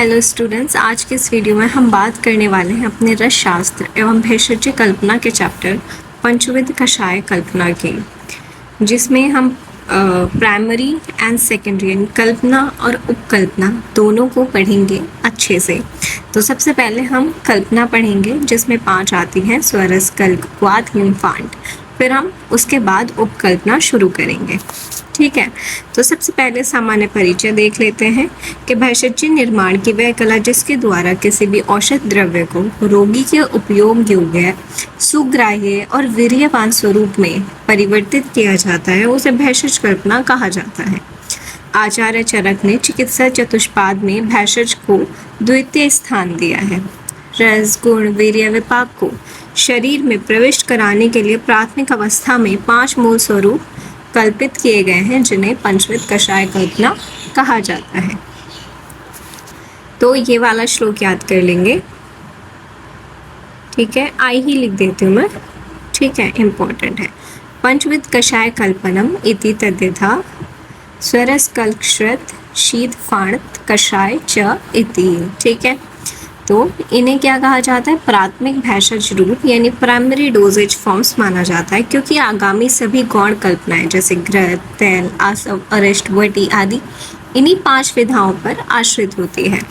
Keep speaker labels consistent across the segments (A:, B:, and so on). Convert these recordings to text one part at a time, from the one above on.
A: Hello students, आज के इस वीडियो में हम बात करने वाले हैं अपने रस शास्त्र एवं भेषज कल्पना के चैप्टर पंचविध कषाय कल्पना की, जिसमें हम प्राइमरी एंड सेकेंडरी कल्पना और उपकल्पना दोनों को पढ़ेंगे अच्छे से। तो सबसे पहले हम कल्पना पढ़ेंगे, जिसमें 5 आती हैं: स्वरस, कल्क, क्वाथ, हिम, फांड। फिर हम उसके बाद उपकल्पना शुरू करेंगे। ठीक है, तो सबसे पहले सामान्य परिचय देख लेते हैं कि भेषज निर्माण की वह कला जिसके द्वारा किसी भी औषध द्रव्य को रोगी के उपयोग योग्य, सुग्राह्य और वीर्यवान स्वरूप में परिवर्तित किया जाता है, उसे भेषज कल्पना कहा जाता है। आचार्य चरक ने चिकित्सा चतुष्पाद में भेषज को द्वितीय स्थान दिया है। रस, गुण, वीर्य, विपाक को शरीर में प्रविष्ट कराने के लिए प्राथमिक अवस्था में 5 मूल स्वरूप कल्पित किए गए हैं, जिन्हें पंचविध कषाय कल्पना कहा जाता है। तो ये वाला श्लोक याद कर लेंगे। ठीक है, आई ही लिख देती हूँ मैं। ठीक है, इम्पोर्टेंट है। पंचविध कषाय कल्पनम इति तद्यथा स्वरस, कल्क, श्रुत, शीत, फाणत, कषाय च इति। ठीक है, तो इन्हें क्या कहा जाता है? प्राथमिक भेषज रूप यानी प्राइमरी डोजेज फॉर्म्स माना जाता है, क्योंकि आगामी सभी गौण कल्पनाएं जैसे घृत, तेल, आसव, अरिष्ट, वटी आदि इन्हीं 5 विधाओं पर आश्रित होती है।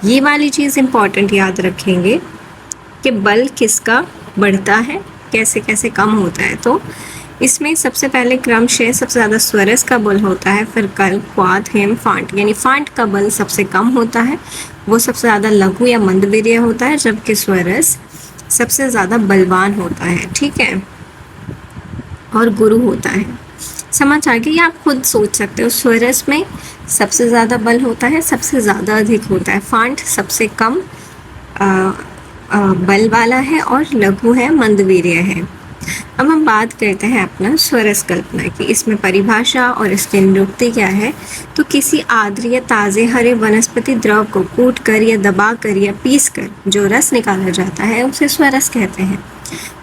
A: ये वाली चीज़ इंपॉर्टेंट याद रखेंगे कि बल किसका बढ़ता है, कैसे कैसे कम होता है। तो इसमें सबसे पहले क्रमशः सबसे ज़्यादा स्वरस का बल होता है, फिर कल्क, क्वाथ, हिम, फांट यानी फांट का बल सबसे कम होता है, वो सबसे ज़्यादा लघु या मंदवीर्य होता है, जबकि स्वरस सबसे ज़्यादा बलवान होता है। ठीक है, और गुरु होता है। समझ आ गई? आप खुद सोच सकते हो। स्वरस में सबसे ज़्यादा बल होता है, सबसे ज़्यादा अधिक होता है। फांट सबसे कम बल वाला है और लघु है, मंदवीर्य है। अब हम बात करते हैं अपना स्वरस कल्पना की। इसमें परिभाषा और इसकी निरुक्ति क्या है? तो किसी आर्द्र या ताज़े हरे वनस्पति द्रव को कूट कर या दबा कर या पीस कर जो रस निकाला जाता है उसे स्वरस कहते हैं।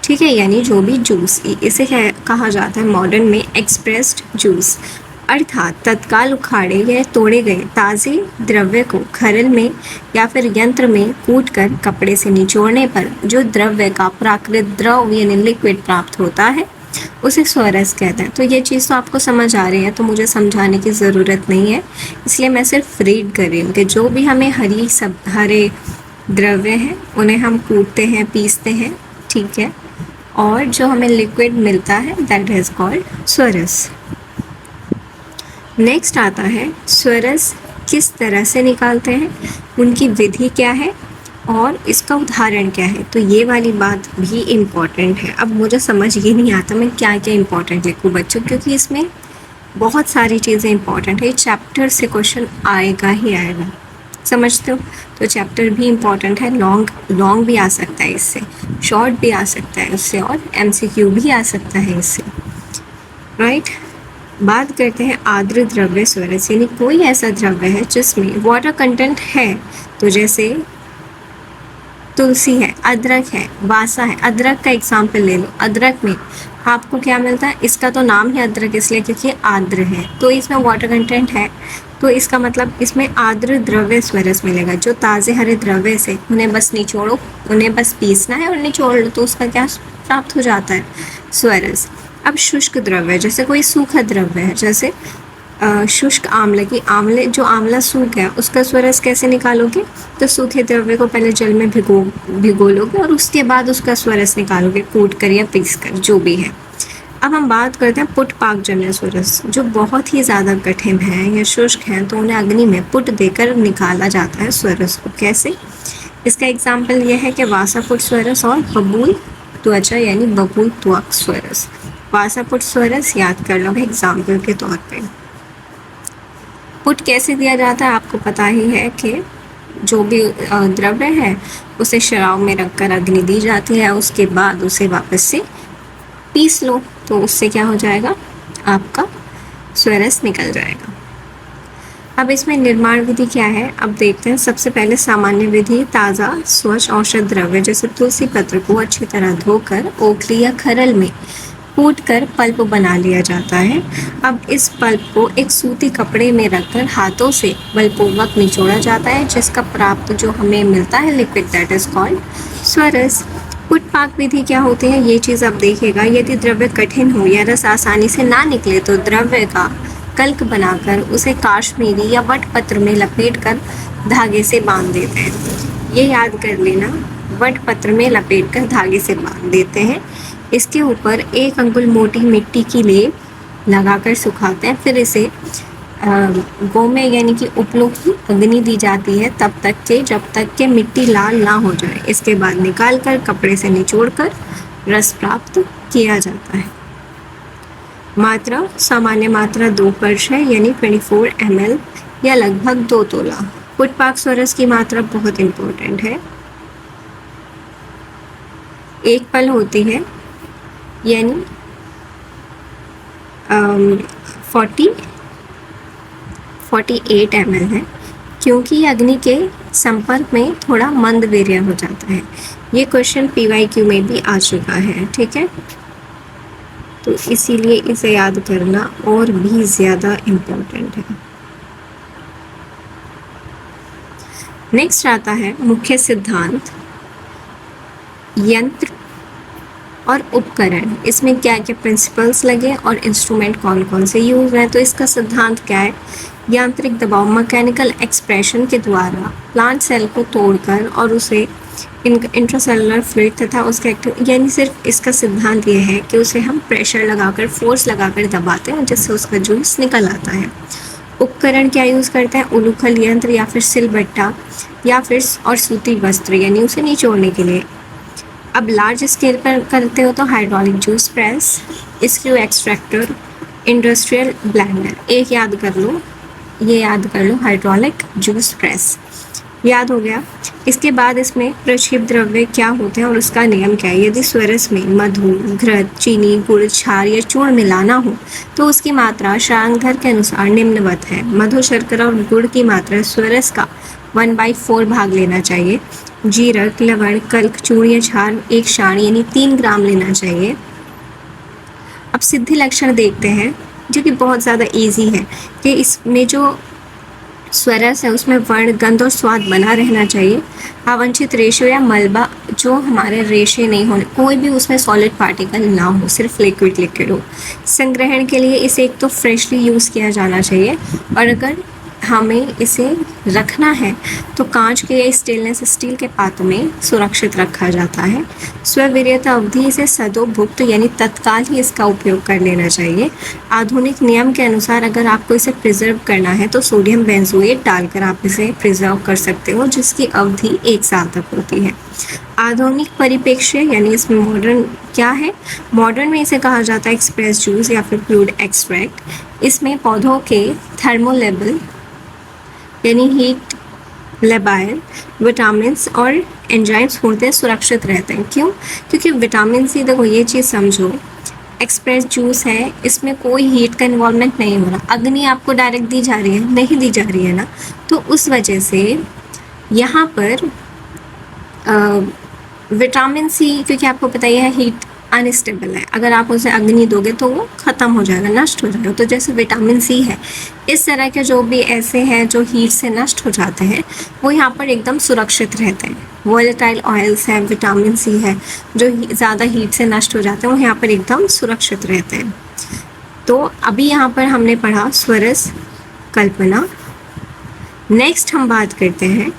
A: ठीक है, यानी जो भी जूस, इसे कहा जाता है मॉडर्न में एक्सप्रेस्ड जूस, अर्थात तत्काल उखाड़े या तोड़े गए ताज़े द्रव्य को खरल में या फिर यंत्र में कूटकर कपड़े से निचोड़ने पर जो द्रव्य का प्राकृत द्रव यानी लिक्विड प्राप्त होता है उसे स्वरस कहते हैं। तो ये चीज़ तो आपको समझ आ रही है, तो मुझे समझाने की ज़रूरत नहीं है, इसलिए मैं सिर्फ रीड कर रही हूँ कि जो भी हमें हरे द्रव्य हैं उन्हें हम कूटते हैं, पीसते हैं। ठीक है, और जो हमें लिक्विड मिलता है that is called Swaras. Next आता है स्वरस किस तरह से निकालते हैं, उनकी विधि क्या है और इसका उदाहरण क्या है। तो ये वाली बात भी इम्पॉर्टेंट है। अब मुझे समझ ये नहीं आता मैं क्या क्या इम्पॉर्टेंट लिखूँ बच्चों, क्योंकि इसमें बहुत सारी चीज़ें इम्पॉर्टेंट है। चैप्टर से क्वेश्चन आएगा ही आएगा, समझते हो? तो चैप्टर भी इम्पॉर्टेंट है। लॉन्ग भी आ सकता है इससे, शॉर्ट भी आ सकता है इससे, और MCQ भी आ सकता है इससे। राइट, बात करते हैं आर्द्र द्रव्य स्वरस, यानी कोई ऐसा द्रव्य है जिसमें वाटर कंटेंट है। तो जैसे तुलसी है, अदरक है, वासा है। अदरक का एग्जाम्पल ले लो। अदरक में आपको क्या मिलता है? इसका तो नाम ही अदरक इसलिए क्योंकि आर्द्र है, तो इसमें वाटर कंटेंट है, तो इसका मतलब इसमें आर्द्र द्रव्य स्वरस मिलेगा। जो ताज़े हरे द्रव्य से उन्हें बस निचोड़ो, उन्हें बस पीसना है और निचोड़ लो, तो उसका क्या प्राप्त हो जाता है? स्वरस। अब शुष्क द्रव्य, जैसे कोई सूखा द्रव्य है, जैसे शुष्क आंवले की जो आंवला सूख गया उसका स्वरस कैसे निकालोगे? तो सूखे द्रव्य को पहले जल में भिगो लोगे और उसके बाद उसका स्वरस निकालोगे, कूट कर या पीस कर, जो भी है। अब हम बात करते हैं पुट पाक जन्य स्वरस, जो बहुत ही ज़्यादा कठिन है या शुष्क हैं, तो उन्हें अग्नि में पुट देकर निकाला जाता है स्वरस को। कैसे? इसका एग्जाम्पल यह है कि वासापुट स्वरस और बबूल त्वचा यानी बबूल त्वक स्वरस। वासापुट स्वरस याद कर लो एग्जाम्पल के तौर पे। पुट कैसे दिया जाता है आपको पता ही है कि जो भी द्रव्य है उसे शराब में रखकर अग्नि दी जाती है, उसके बाद उसे वापस से पीस लो, तो उससे क्या हो जाएगा? आपका स्वरस निकल जाएगा। अब इसमें निर्माण विधि क्या है, अब देखते हैं। सबसे पहले सामान्य विधि, ताज़ा स्वच्छ औषध द्रव्य जैसे तुलसी पत्र को अच्छी तरह धोकर ओखली या खरल में कूट कर पल्प बना लिया जाता है। अब इस पल्प को एक सूती कपड़े में रखकर हाथों से बलपूर्वक निचोड़ा जाता है, जिसका प्राप्त जो हमें मिलता है लिक्विड, दैट इज कॉल्ड स्वरस। पुटपाक विधि क्या होती है, ये चीज़ अब देखिएगा। यदि द्रव्य कठिन हो या रस आसानी से ना निकले तो द्रव्य का कल्क बनाकर उसे काश्मीरी या वटपत्र में लपेटकर धागे से बांध देते हैं। ये याद कर लेना, वटपत्र में लपेटकर धागे से बांध देते हैं। इसके ऊपर 1 अंगुल मोटी मिट्टी की लेप लगाकर सुखाते हैं। फिर इसे गोमे यानी कि उपलों की अग्नि दी जाती है तब तक के जब तक के मिट्टी लाल ना हो जाए। इसके बाद निकाल कर कपड़े से निचोड़कर रस प्राप्त किया जाता है। मात्रा सामान्य मात्रा 2 पर्श है, यानी 24 ml या लगभग 2 तोला। पुटपाक स्वरस की मात्रा बहुत इम्पोर्टेंट है। 1 पल होती है, यानी 48 ml है, क्योंकि अग्नि के संपर्क में थोड़ा मंद वीर्य हो जाता है। ये क्वेश्चन PYQ में भी आ चुका है, ठीक है, तो इसीलिए इसे याद करना और भी ज़्यादा इम्पोर्टेंट है। नेक्स्ट आता है मुख्य सिद्धांत, यंत्र और उपकरण। इसमें क्या क्या प्रिंसिपल्स लगे और इंस्ट्रूमेंट कौन कौन से यूज हैं। तो इसका सिद्धांत क्या है, यांत्रिक दबाव मैकेनिकल एक्सप्रेशन के द्वारा प्लांट सेल को तोड़कर और उसे इंट्रासेलुलर फ्लूइड तथा उसके यानी सिर्फ इसका सिद्धांत ये है कि उसे हम प्रेशर लगाकर, फोर्स लगाकर दबाते हैं जिससे उसका जूस निकल आता है। उपकरण क्या यूज़ करते हैं, उलूखल यंत्र या फिर सिलबट्टा या फिर और सूती वस्त्र, यानी उसे निचोड़ने के लिए। अब लार्ज स्केल पर करते हो तो hydraulic juice press, screw extractor, industrial blender. एक याद कर लो, ये याद कर लो, हाइड्रोलिक जूस प्रेस याद हो गया। इसके बाद इसमें प्रक्षेप द्रव्य क्या होते हैं और उसका नियम क्या है। यदि स्वरस में मधु, घृत, चीनी, गुड़, क्षार या चूर्ण मिलाना हो तो उसकी मात्रा शांगधर के अनुसार निम्नवत है। मधु, शर्करा और गुड़ की मात्रा स्वरस का 1/4 भाग लेना चाहिए। जीरक, लवण, कल्क, चूर्ण या क्षार 1 क्षाण यानी 3 ग्राम लेना चाहिए। अब सिद्धि लक्षण देखते हैं, जो कि बहुत ज़्यादा इजी है कि इसमें जो स्वरस है उसमें वर्ण, गंध और स्वाद बना रहना चाहिए। अवांछित रेशे या मलबा, जो हमारे रेशे नहीं होने, कोई भी उसमें सॉलिड पार्टिकल ना हो, सिर्फ लिक्विड हो। संग्रहण के लिए इसे एक तो फ्रेशली यूज़ किया जाना चाहिए, और अगर हमें इसे रखना है तो कांच के या स्टेनलेस स्टील के पात्र में सुरक्षित रखा जाता है। स्वीर्यता अवधि से सदोभुक्त यानी तत्काल ही इसका उपयोग कर लेना चाहिए। आधुनिक नियम के अनुसार अगर आपको इसे प्रिजर्व करना है तो सोडियम बेंजोएट डालकर आप इसे प्रिजर्व कर सकते हो, जिसकी अवधि 1 साल तक होती है। आधुनिक परिप्रेक्ष्य यानी इसमें मॉडर्न क्या है, मॉडर्न में इसे कहा जाता है एक्सप्रेस जूस या फिर फ्लूइड एक्सट्रैक्ट। इसमें पौधों के थर्मोलेबल यानी हीट लेबाइल विटामिन्स और एंजाइम्स होते हैं, सुरक्षित रहते हैं। क्यों, क्योंकि विटामिन सी, देखो ये चीज़ समझो, एक्सप्रेस जूस है, इसमें कोई हीट का इन्वॉल्वमेंट नहीं हो रहा, अग्नि आपको डायरेक्ट दी जा रही है, नहीं दी जा रही है ना, तो उस वजह से यहाँ पर विटामिन सी, क्योंकि आपको पता ही है हीट अनस्टेबल है, अगर आप उसे अग्नि दोगे तो वो ख़त्म हो जाएगा, नष्ट हो जाएगा। तो जैसे विटामिन सी है, इस तरह के जो भी ऐसे हैं जो हीट से नष्ट हो जाते हैं वो यहाँ पर एकदम सुरक्षित रहते हैं। वोलेटाइल ऑयल्स हैं, विटामिन सी है, जो ज़्यादा हीट से नष्ट हो जाते हैं, वो यहाँ पर एकदम सुरक्षित रहते हैं। तो अभी यहाँ पर हमने पढ़ा स्वरस कल्पना। नेक्स्ट हम बात करते हैं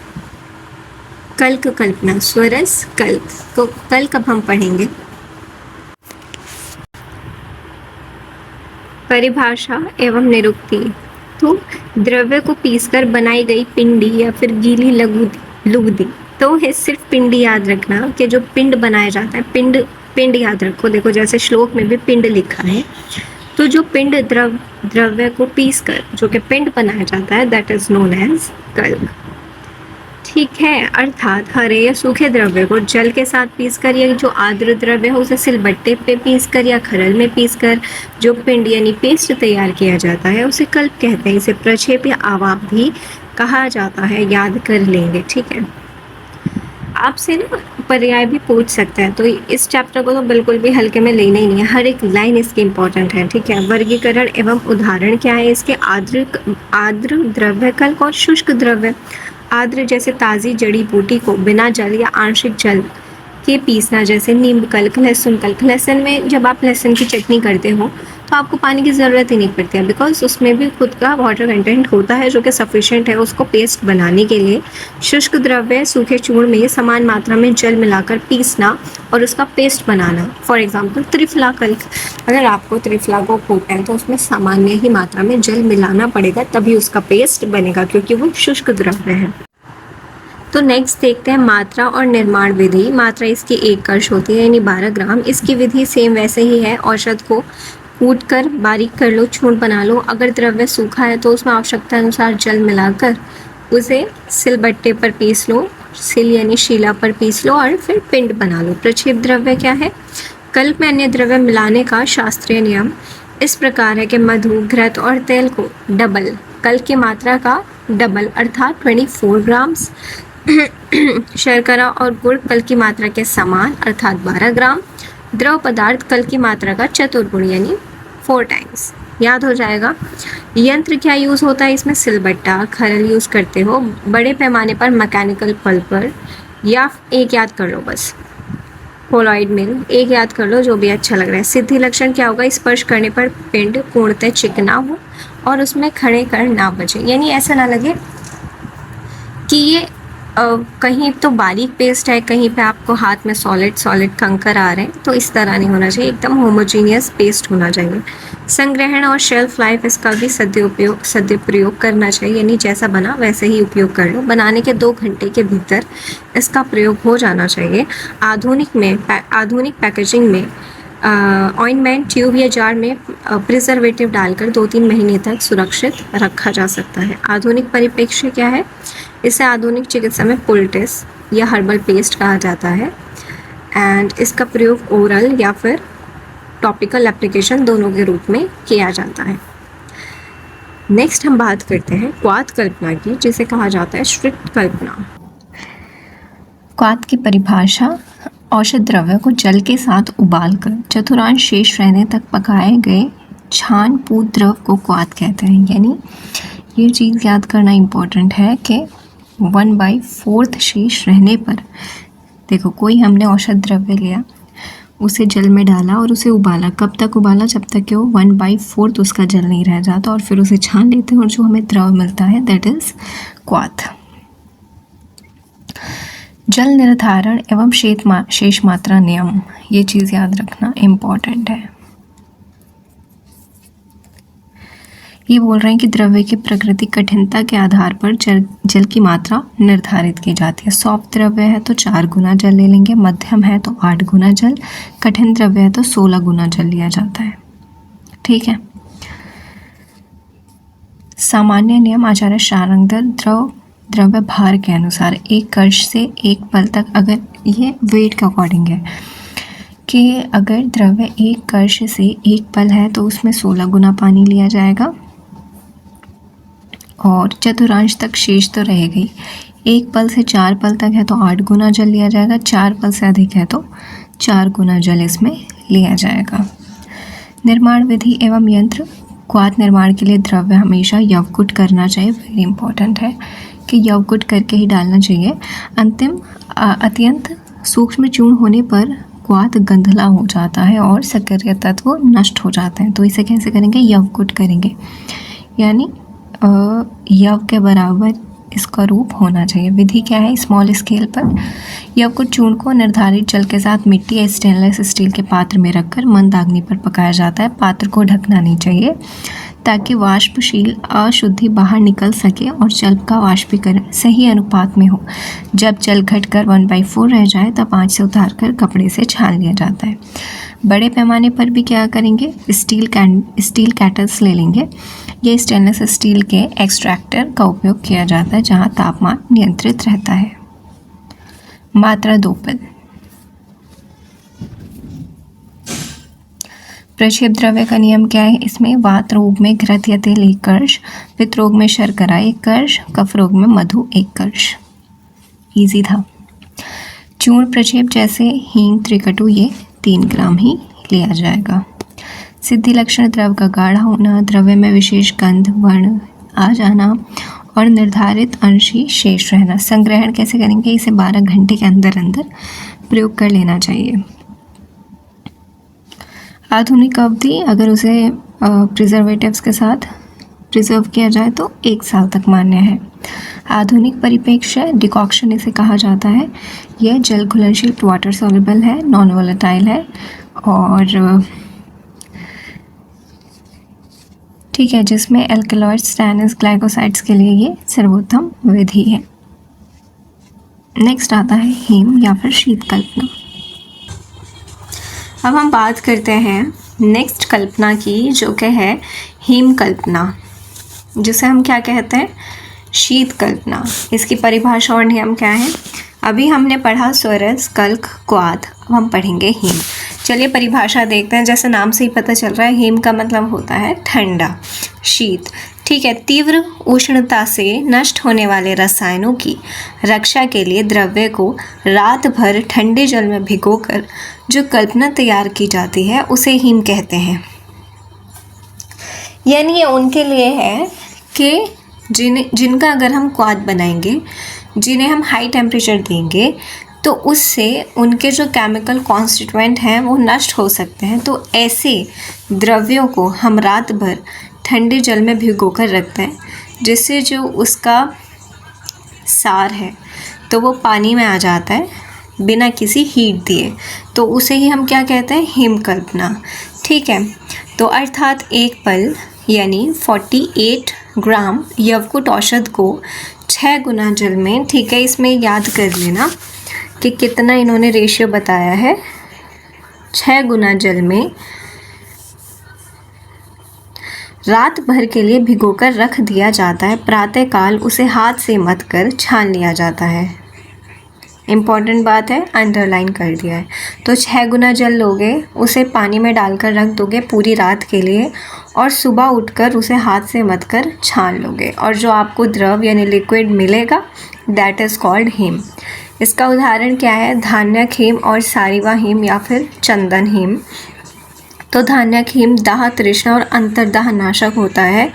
A: कल्क कल्पना। स्वरस कल्क को कल्क अब हम पढ़ेंगे। परिभाषा एवं निरुक्ति। तो द्रव्य को पीसकर बनाई गई पिंडी या फिर गीली लुगदी। तो है सिर्फ पिंडी याद रखना कि जो पिंड बनाया जाता है, पिंड याद रखो। देखो जैसे श्लोक में भी पिंड लिखा है, तो जो पिंड द्रव्य को पीसकर जो कि पिंड बनाया जाता है, दैट इज नोन एज कल्क। ठीक है, अर्थात हरे या सूखे द्रव्य को जल के साथ पीसकर या जो आर्द्र द्रव्य है उसे सिलबट्टे पे पीसकर या खरल में पीसकर जो पिंड यानी पेस्ट तैयार किया जाता है उसे कल्प कहते हैं। इसे प्रक्षेप या आवाप भी कहा जाता है, याद कर लेंगे। ठीक है, आपसे ना पर्याय भी पूछ सकते हैं, तो इस चैप्टर को तो बिल्कुल भी हल्के में लेना ही नहीं है, हर एक लाइन इसकी इंपॉर्टेंट है, ठीक है। वर्गीकरण एवं उदाहरण क्या है इसके? आर्द्र द्रव्य कल्क और शुष्क द्रव्य। आर्द्र जैसे ताज़ी जड़ी बूटी को बिना जल या आंशिक जल के पीसना, जैसे नींबू कल्क, लहसुन कल्क। लहसुन में जब आप लहसुन की चटनी करते हो तो आपको पानी की ज़रूरत ही नहीं पड़ती है, बिकॉज उसमें भी खुद का वाटर कंटेंट होता है जो कि सफिशिएंट है उसको पेस्ट बनाने के लिए। शुष्क द्रव्य सूखे चूर्ण में समान मात्रा में जल मिलाकर पीसना और उसका पेस्ट बनाना। फॉर एग्जाम्पल त्रिफला कल्क, अगर आपको त्रिफला को कूटना है तो उसमें सामान्य ही मात्रा में जल मिलाना पड़ेगा, तभी उसका पेस्ट बनेगा, क्योंकि वो शुष्क द्रव्य है। तो नेक्स्ट देखते हैं मात्रा और निर्माण विधि। मात्रा इसकी 1 कर्ष होती है, यानी 12 ग्राम। इसकी विधि सेम वैसे ही है, औषध को कूट कर बारीक कर लो, चूर्ण बना लो। अगर द्रव्य सूखा है तो उसमें आवश्यकता अनुसार जल मिलाकर उसे सिलबट्टे पर पीस लो, सिल यानी शीला पर पीस लो और फिर पिंड बना लो। प्रक्षेप द्रव्य क्या है? कल्प में अन्य द्रव्य मिलाने का शास्त्रीय नियम इस प्रकार है कि मधु, घृत और तेल को डबल, कल्प की मात्रा का डबल अर्थात 24 ग्राम्स, शर्करा और गुड़ कल की मात्रा के समान अर्थात 12 ग्राम, द्रव पदार्थ कल की मात्रा का चतुर्गुण यानी 4 टाइम्स। याद हो जाएगा। यंत्र क्या यूज़ होता है इसमें? सिलबट्टा, खरल यूज़ करते हो। बड़े पैमाने पर मैकेनिकल पल्पर, या एक याद कर लो बस, कोलॉइड मिल, एक याद कर लो, जो भी अच्छा लग रहा है। सिद्धि लक्षण क्या होगा? स्पर्श करने पर पिंड पूर्णतः चिकना हो और उसमें खड़े कर ना बचे, यानी ऐसा ना लगे कि ये कहीं तो बारीक पेस्ट है, कहीं पे आपको हाथ में सॉलिड कंकर आ रहे हैं, तो इस तरह नहीं होना चाहिए, एकदम होमोजीनियस पेस्ट होना चाहिए। संग्रहण और शेल्फ लाइफ इसका भी सदुपयोग करना चाहिए, यानी जैसा बना वैसे ही उपयोग कर लो। बनाने के 2 घंटे के भीतर इसका प्रयोग हो जाना चाहिए। आधुनिक पैकेजिंग में ऑइंटमेंट ट्यूब या जार में प्रिजर्वेटिव डालकर 2-3 महीने तक सुरक्षित रखा जा सकता है। आधुनिक परिप्रेक्ष्य क्या है? इसे आधुनिक चिकित्सा में पोल्टिस या हर्बल पेस्ट कहा जाता है, एंड इसका प्रयोग ओरल या फिर टॉपिकल एप्लीकेशन दोनों के रूप में किया जाता है। नेक्स्ट हम बात करते हैं क्वाथ कल्पना की, जिसे कहा जाता है श्रित कल्पना। क्वाथ की परिभाषा: औषध द्रव्य को जल के साथ उबालकर चतुर्थांश शेष रहने तक पकाए गए छान पूत द्रव को क्वाथ कहते हैं। यानी ये चीज़ याद करना इम्पोर्टेंट है कि 1/4 शेष रहने पर, देखो कोई हमने औषध द्रव्य लिया, उसे जल में डाला और उसे उबाला। कब तक उबाला? जब तक कि वो 1/4 उसका जल नहीं रह जाता, और फिर उसे छान लेते हैं और जो हमें द्रव मिलता है दैट इज़ क्वाथ। जल निर्धारण एवं शेष मात्रा नियम, ये चीज़ याद रखना इम्पॉर्टेंट है। ये बोल रहे हैं कि द्रव्य की प्रकृति कठिनता के आधार पर जल की मात्रा निर्धारित की जाती है। सॉफ्ट द्रव्य है तो 4 गुना जल ले लेंगे, मध्यम है तो 8 गुना जल, कठिन द्रव्य है तो 16 गुना जल लिया जाता है। ठीक है। सामान्य नियम आचार्य शारंगधर द्रव्य भार के अनुसार 1 कर्ष से 1 पल तक, अगर ये वेट के अकॉर्डिंग है कि अगर द्रव्य 1 कर्ष से 1 पल है तो उसमें 16 गुना पानी लिया जाएगा, और चतुर्थांश तक शेष तो रहेगा ही। 1 पल से 4 पल तक है तो 8 गुना जल लिया जाएगा, 4 पल से अधिक है तो 4 गुना जल इसमें लिया जाएगा। निर्माण विधि एवं यंत्र: क्वाथ निर्माण के लिए द्रव्य हमेशा यवकुट करना चाहिए। वेरी इंपॉर्टेंट है कि यवकुट करके ही डालना चाहिए। अत्यंत सूक्ष्म चूर्ण होने पर क्वाथ गंधला हो जाता है और सक्रिय तत्व नष्ट हो जाते हैं। तो इसे कैसे करेंगे? यवकुट करेंगे, यानी यव के बराबर इसका रूप होना चाहिए। विधि क्या है? स्मॉल स्केल पर यवकुट चूर्ण को निर्धारित जल के साथ मिट्टी या स्टेनलेस स्टील के पात्र में रखकर मंद अग्नि पर पकाया जाता है। पात्र को ढकना नहीं चाहिए ताकि वाष्पशील अशुद्धि बाहर निकल सके और जल का वाष्पीकरण सही अनुपात में हो। जब जल घटकर 1/4 रह जाए तब आंच से उतार कर कपड़े से छान लिया जाता है। बड़े पैमाने पर भी क्या करेंगे? स्टील कैटल्स ले लेंगे। ये स्टेनलेस स्टील के एक्सट्रैक्टर का उपयोग किया जाता है जहाँ तापमान नियंत्रित रहता है। मात्रा 2 पल। प्रक्षेप द्रव्य का नियम क्या है? इसमें वात रोग में घृत या तेल 1 कर्ष, पित्त रोग में शर्करा 1 कर्ष, कफ रोग में मधु 1 कर्ष। इजी था। चूर्ण प्रक्षेप जैसे हींग त्रिकटु ये 3 ग्राम ही लिया जाएगा। सिद्धि लक्षण द्रव का गाढ़ा होना, द्रव्य में विशेष गंध वर्ण आ जाना और निर्धारित अंश ही शेष रहना। संग्रहण कैसे करेंगे, इसे 12 घंटे के अंदर अंदर प्रयोग कर लेना चाहिए। आधुनिक अवधि अगर उसे प्रिजर्वेटिव्स के साथ प्रिजर्व किया जाए तो 1 साल तक मान्य है। आधुनिक परिप्रेक्ष्य डिकॉक्शन इसे कहा जाता है। यह जल घुलनशील वाटर सॉल्युबल है, नॉन वोलेटाइल है और ठीक है, जिसमें एल्कलॉइड्स टैनिन्स ग्लाइकोसाइड्स के लिए ये सर्वोत्तम विधि है। नेक्स्ट आता है हेम या फिर शीत कल्पना। अब हम बात करते हैं नेक्स्ट कल्पना की, जो कि है हेम कल्पना, जिसे हम क्या कहते हैं, शीत कल्पना। इसकी परिभाषा और नियम क्या है? अभी हमने पढ़ा स्वरस, कल्क, क्वाथ, अब हम पढ़ेंगे हेम। चलिए परिभाषा देखते हैं। जैसे नाम से ही पता चल रहा है, हेम का मतलब होता है ठंडा, शीत। ठीक है, तीव्र उष्णता से नष्ट होने वाले रसायनों की रक्षा के लिए द्रव्य को रात भर ठंडे जल में भिगोकर जो कल्पना तैयार की जाती है उसे हेम कहते हैं। यानी ये उनके लिए है कि जिनका अगर हम क्वाथ बनाएंगे, जिन्हें हम हाई टेम्परेचर देंगे तो उससे उनके जो केमिकल कॉन्स्टिट्यूएंट हैं वो नष्ट हो सकते हैं। तो ऐसे द्रव्यों को हम रात भर ठंडे जल में भिगोकर रखते हैं, जिससे जो उसका सार है तो वो पानी में आ जाता है बिना किसी हीट दिए। तो उसे ही हम क्या कहते हैं, हेम कल्पना। ठीक है, तो अर्थात एक पल यानी 48 ग्राम यवकुट औषध को 6 गुना जल में, ठीक है, इसमें याद कर लेना कि कितना इन्होंने रेशियो बताया है, 6 गुना जल में रात भर के लिए भिगोकर रख दिया जाता है। प्रातःकाल उसे हाथ से मथ कर छान लिया जाता है। इम्पॉर्टेंट बात है, अंडरलाइन कर दिया है। तो 6 गुना जल लोगे, उसे पानी में डालकर रख दोगे पूरी रात के लिए और सुबह उठकर उसे हाथ से मथ कर छान लोगे और जो आपको द्रव यानी लिक्विड मिलेगा दैट इज़ कॉल्ड हेम। इसका उदाहरण क्या है, धान्यक हेम और सारिवा हेम या फिर चंदन हेम। तो धान्यक हेम दाह, तृष्णा और अंतर्दाह नाशक होता है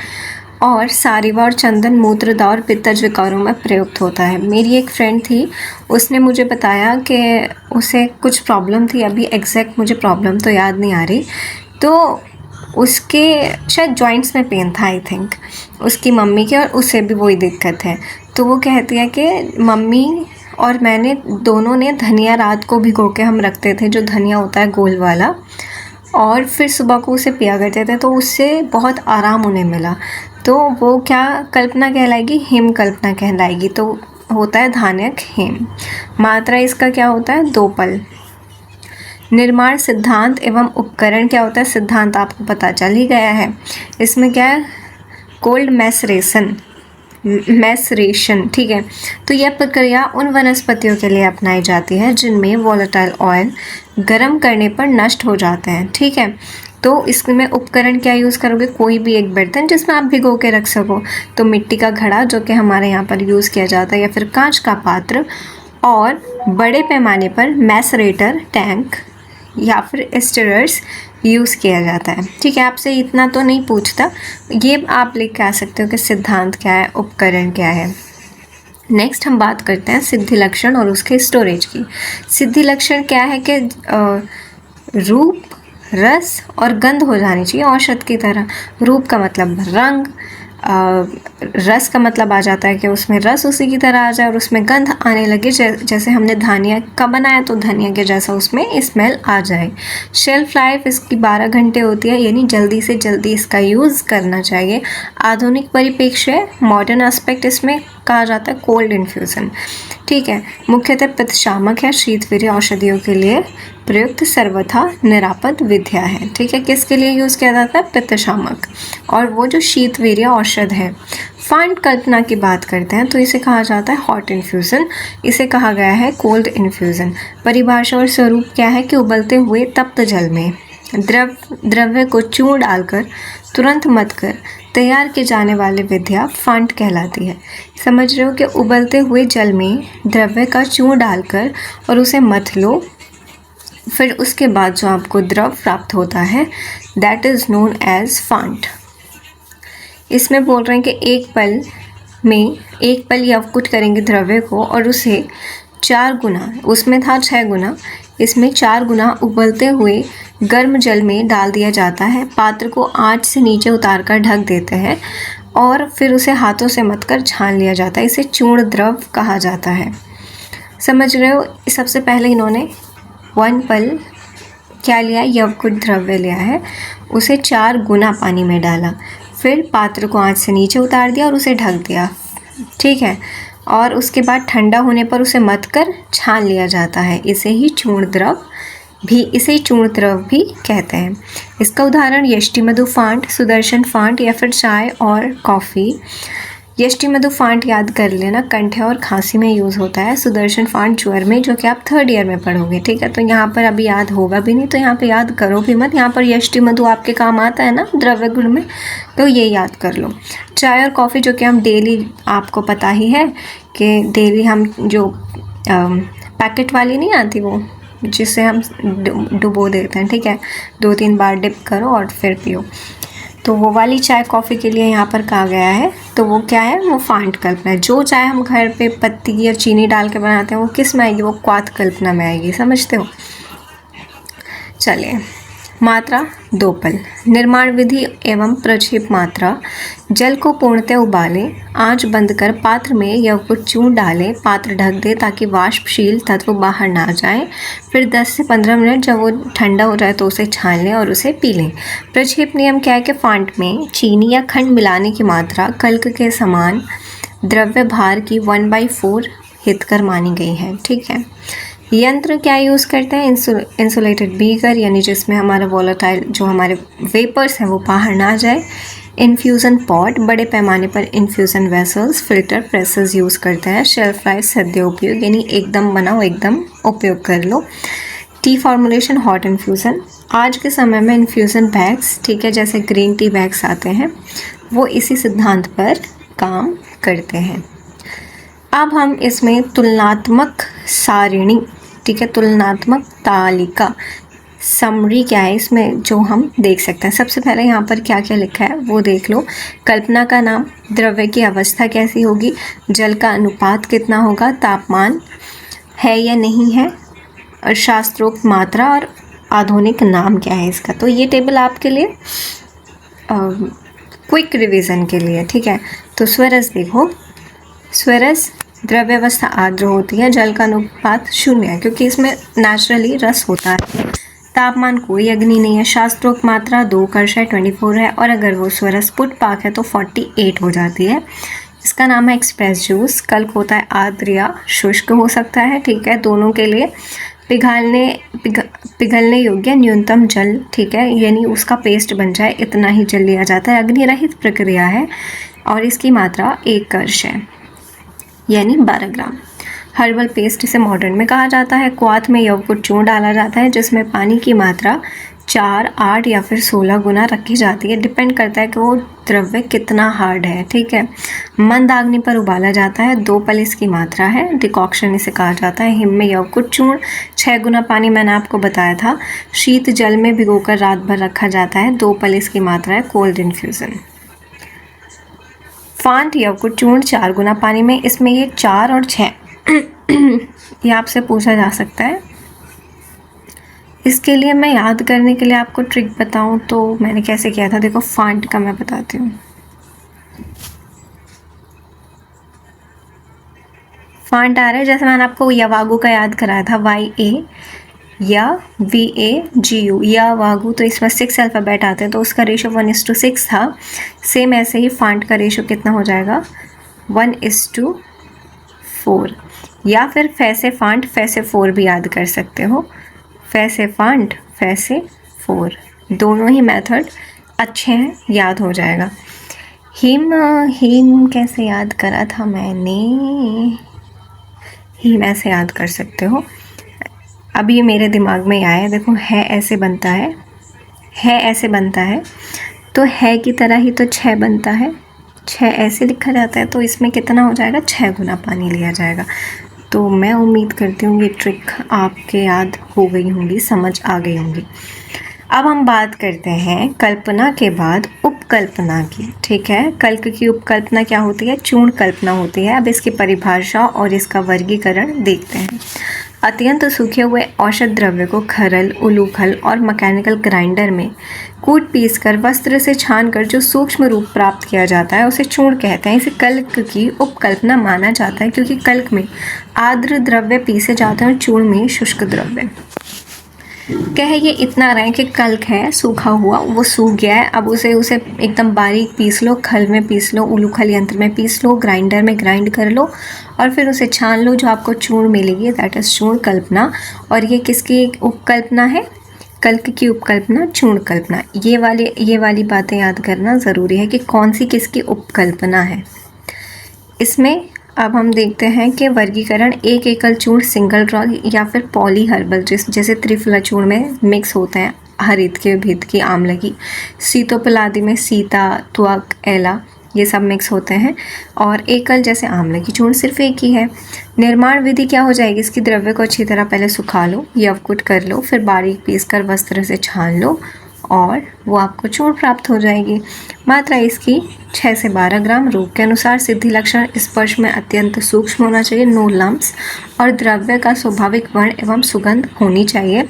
A: और सारिवा और चंदन मूत्रदाह और पित्तज विकारों में प्रयुक्त होता है। मेरी एक फ्रेंड थी, उसने मुझे बताया कि उसे कुछ प्रॉब्लम थी, अभी एग्जैक्ट मुझे प्रॉब्लम तो याद नहीं आ रही, तो उसके शायद जॉइंट्स में पेन था आई थिंक, उसकी मम्मी के, और उसे भी वही दिक्कत है। तो वो कहती है कि मम्मी और मैंने दोनों ने धनिया रात को भिगो के हम रखते थे, जो धनिया होता है गोल वाला, और फिर सुबह को उसे पिया करते थे, तो उससे बहुत आराम उन्हें मिला। तो वो क्या कल्पना कहलाएगी, हेम कल्पना कहलाएगी। तो होता है धान्यक हेम। मात्रा इसका क्या होता है, 2 पल। निर्माण सिद्धांत एवं उपकरण क्या होता है, सिद्धांत आपको पता चल ही गया है। इसमें क्या है, कोल्ड मैसरेशन, ठीक है। तो यह प्रक्रिया उन वनस्पतियों के लिए अपनाई जाती है जिनमें वोलेटाइल ऑयल गर्म करने पर नष्ट हो जाते हैं, ठीक है। तो इसमें उपकरण क्या यूज़ करोगे, कोई भी एक बर्तन जिसमें आप भिगो के रख सको। तो मिट्टी का घड़ा जो कि हमारे यहाँ पर यूज़ किया जाता है, या फिर कांच का पात्र, और बड़े पैमाने पर मैसरेटर टैंक या फिर स्टिरर्स यूज़ किया जाता है, ठीक है। आपसे इतना तो नहीं पूछता, ये आप लिख के आ सकते हो कि सिद्धांत क्या है, उपकरण क्या है। नेक्स्ट हम बात करते हैं सिद्धि लक्षण और उसके स्टोरेज की। सिद्धि लक्षण क्या है कि रूप, रस और गंध हो जानी चाहिए औषध की तरह। रूप का मतलब रंग, रस का मतलब आ जाता है कि उसमें रस उसी की तरह आ जाए और उसमें गंध आने लगे, जैसे हमने धनिया का बनाया तो धनिया के जैसा उसमें स्मेल आ जाए। शेल्फ लाइफ इसकी 12 घंटे होती है, यानी जल्दी से जल्दी इसका यूज़ करना चाहिए। आधुनिक परिप्रेक्ष्य, मॉडर्न एस्पेक्ट, इसमें कहा जाता है कोल्ड इन्फ्यूज़न, ठीक है। मुख्यतः पित्तशामक या शीतवीर्य औषधियों के लिए प्रयुक्त सर्वथा निरापद विद्या है, ठीक है। किसके लिए यूज़ किया जाता है, पित्तशामक, और वो जो शीतवीर्य औषध है। फांड कल्पना की बात करते हैं तो इसे कहा जाता है हॉट इन्फ्यूज़न, इसे कहा गया है कोल्ड इन्फ्यूज़न। परिभाषा और स्वरूप क्या है कि उबलते हुए तप्त जल में द्रव्य को चूर्ण डालकर तुरंत मत कर तैयार किए जाने वाली विधिया फांट कहलाती है। समझ रहे हो कि उबलते हुए जल में द्रव्य का चूर्ण डालकर और उसे मथ लो, फिर उसके बाद जो आपको द्रव प्राप्त होता है that is known as font. इसमें बोल रहे हैं कि एक पल या कुछ करेंगे द्रव्य को और उसे 4 गुना, उसमें था 6 गुना, इसमें 4 गुना उबलते हुए गर्म जल में डाल दिया जाता है। पात्र को आंच से नीचे उतारकर ढक देते हैं और फिर उसे हाथों से मथकर छान लिया जाता है। इसे चूर्ण द्रव कहा जाता है। समझ रहे हो? सबसे पहले इन्होंने 1 पल क्या लिया, यवकुट द्रव्य लिया है, उसे 4 गुना पानी में डाला, फिर पात्र को आंच से नीचे उतार दिया और उसे ढक दिया, ठीक है, और उसके बाद ठंडा होने पर उसे मथकर छान लिया जाता है। इसे चूर्ण द्रव भी कहते हैं। इसका उदाहरण यष्टि मधु फांट, सुदर्शन फांट या फिर चाय और कॉफ़ी। यष्टि मधु फांट याद कर लेना, कंठ और खांसी में यूज़ होता है। सुदर्शन फांट ज्वर में, जो कि आप 3rd ईयर में पढ़ोगे, ठीक है। तो यहाँ पर अभी याद होगा भी नहीं, तो यहाँ पे याद करो भी मत। यहाँ पर यष्टि मधु आपके काम आता है ना द्रव्य गुण में, तो ये याद कर लो। चाय और कॉफ़ी जो कि हम डेली, आपको पता ही है कि डेली हम जो पैकेट वाली नहीं आती, वो जिससे हम डुबो देते हैं, ठीक है, 2-3 बार डिप करो और फिर पियो, तो वो वाली चाय कॉफ़ी के लिए यहाँ पर कहा गया है। तो वो क्या है, वो फांट कल्पना है। जो चाय हम घर पे पत्ती या चीनी डाल के बनाते हैं वो किस में आएगी, वो क्वाथ कल्पना में आएगी। समझते हो? चलिए, मात्रा 2 पल। निर्माण विधि एवं प्रक्षेप मात्रा। जल को पूर्णतः उबालें, आंच बंद कर पात्र में यवकुट चूर्ण डालें, पात्र ढक दें ताकि वाष्पशील तत्व बाहर ना जाएं। फिर 10 से 15 मिनट जब वो ठंडा हो जाए तो उसे छान लें और उसे पी लें। प्रक्षेप नियम क्या है कि फांट में चीनी या खंड मिलाने की मात्रा कल्क के समान द्रव्य भार की 1/4 हितकर मानी गई है, ठीक है। यंत्र क्या यूज़ करते हैं, इंसुलेटेड बीकर, यानी जिसमें हमारा वॉलेटाइल जो हमारे वेपर्स हैं वो बाहर ना जाए। इन्फ्यूज़न पॉट, बड़े पैमाने पर infusion vessels, filter presses use करते हैं। शेल्फ लाइफ सद्य उपयोग, यानी एकदम बनाओ एकदम उपयोग कर लो। Tea formulation, hot infusion. आज के समय में इन्फ्यूज़न बैग्स, ठीक है, जैसे ग्रीन टी बैग्स आते हैं, वो इसी सिद्धांत पर काम करते हैं। अब हम इसमें तुलनात्मक सारिणी, ठीक है, तुलनात्मक तालिका, समरी क्या है इसमें जो हम देख सकते हैं। सबसे पहले यहाँ पर क्या क्या लिखा है वो देख लो। कल्पना का नाम, द्रव्य की अवस्था कैसी होगी, जल का अनुपात कितना होगा, तापमान है या नहीं है, और शास्त्रोक्त मात्रा और आधुनिक नाम क्या है इसका। तो ये टेबल आपके लिए क्विक रिवीजन के लिए, ठीक है। तो स्वरस देखो, स्वरस द्रव्य अवस्था आर्द्र होती है, जल का अनुपात 0 है क्योंकि इसमें नेचुरली रस होता है। तापमान कोई अग्नि नहीं है। शास्त्रोक्त मात्रा 2 कर्ष है, 24 है, और अगर वो स्वरस पुटपाक है तो 48 हो जाती है। इसका नाम है एक्सप्रेस जूस। कल्क होता है आर्द्र या शुष्क हो सकता है, ठीक है, दोनों के लिए। पिघलने योग्य न्यूनतम जल, ठीक है, यानी उसका पेस्ट बन जाए इतना ही जल लिया जाता है। अग्नि रहित प्रक्रिया है और इसकी मात्रा 1 कर्ष है, यानी 12 ग्राम। हर्बल पेस्ट इसे मॉडर्न में कहा जाता है। क्वाथ में यवकुट चूर्ण डाला जाता है जिसमें पानी की मात्रा 4, 8 या फिर 16 गुना रखी जाती है। डिपेंड करता है कि वो द्रव्य कितना हार्ड है, ठीक है। मंद अग्नि पर उबाला जाता है। 2 पल इसकी मात्रा है। डिकॉक्शन इसे कहा जाता है। हिम में यवकुट चूर्ण 6 गुना पानी मैंने आपको बताया था। शीत जल में भिगोकर रात भर रखा जाता है। 2 पल इसकी मात्रा है। Cold infusion. फांट यवकुट चूर्ण 4 गुना पानी में, इसमें ये 4 और 6 ये आपसे पूछा जा सकता है। इसके लिए मैं याद करने के लिए आपको ट्रिक बताऊं तो मैंने कैसे किया था, देखो फांट का मैं बताती हूँ। फांट आ रहा है, जैसे मैंने आपको यवागु का याद कराया था, YA या VAGU या वागु, तो इसमें 6 अल्फ़ाबेट आते हैं तो उसका रेशो 1:6 था। सेम ऐसे ही फांट का रेशो कितना हो जाएगा, 1:4। या फिर फैसे फांट फैसे 4 भी याद कर सकते हो। फैसे फांट फैसे 4, दोनों ही मेथड अच्छे हैं, याद हो जाएगा। हिम कैसे याद करा था मैंने, हिम ऐसे याद कर सकते हो। अभी ये मेरे दिमाग में आया है, देखो है ऐसे बनता है, है ऐसे बनता है, तो है की तरह ही तो 6 बनता है। 6 ऐसे लिखा जाता है, तो इसमें कितना हो जाएगा, 6 गुना पानी लिया जाएगा। तो मैं उम्मीद करती हूँ ये ट्रिक आपके याद हो गई होंगी, समझ आ गई होंगी। अब हम बात करते हैं कल्पना के बाद उपकल्पना की। ठीक है, कल्क की उपकल्पना क्या होती है, चूर्ण कल्पना होती है। अब इसकी परिभाषा और इसका वर्गीकरण देखते हैं। अत्यंत सूखे हुए औषध द्रव्य को खरल, उलूखल और मैकेनिकल ग्राइंडर में कूट पीस कर वस्त्र से छान कर जो सूक्ष्म रूप प्राप्त किया जाता है उसे चूर्ण कहते हैं। इसे कल्क की उपकल्पना माना जाता है, क्योंकि कल्क में आर्द्र द्रव्य पीसे जाते हैं और चूर्ण में शुष्क द्रव्य। कह ये इतना रहे कि कल्क है सूखा हुआ, वो सूख गया है, अब उसे एकदम बारीक पीस लो, खल में पीस लो, उलूखल यंत्र में पीस लो, ग्राइंडर में ग्राइंड कर लो और फिर उसे छान लो, जो आपको चूर्ण मिलेगी, दैट इज़ चूर्ण कल्पना। और ये किसकी उपकल्पना है, कल्क की उपकल्पना, चूर्ण कल्पना। ये वाली बातें याद करना ज़रूरी है कि कौन सी किसकी उपकल्पना है। इसमें अब हम देखते हैं कि वर्गीकरण, एक एकल चूर्ण, सिंगल ड्रग या फिर पॉली हर्बल, जैसे त्रिफला चूर्ण में मिक्स होते हैं हरित के, भित की, आंवला की। सीतोपल आदि में सीता, त्वक, एला ये सब मिक्स होते हैं। और एकल जैसे आंवले की चूर्ण सिर्फ एक ही है। निर्माण विधि क्या हो जाएगी, इसकी द्रव्य को अच्छी तरह पहले सुखा लो, यवकुट कर लो, फिर बारीक पीस कर वस्त्र से छान लो और वो आपको चूर्ण प्राप्त हो जाएगी। मात्रा इसकी 6 से 12 ग्राम। रोग के अनुसार सिद्धि लक्षण, स्पर्श में अत्यंत सूक्ष्म होना चाहिए, नो लम्प्स, और द्रव्य का स्वाभाविक वर्ण एवं सुगंध होनी चाहिए।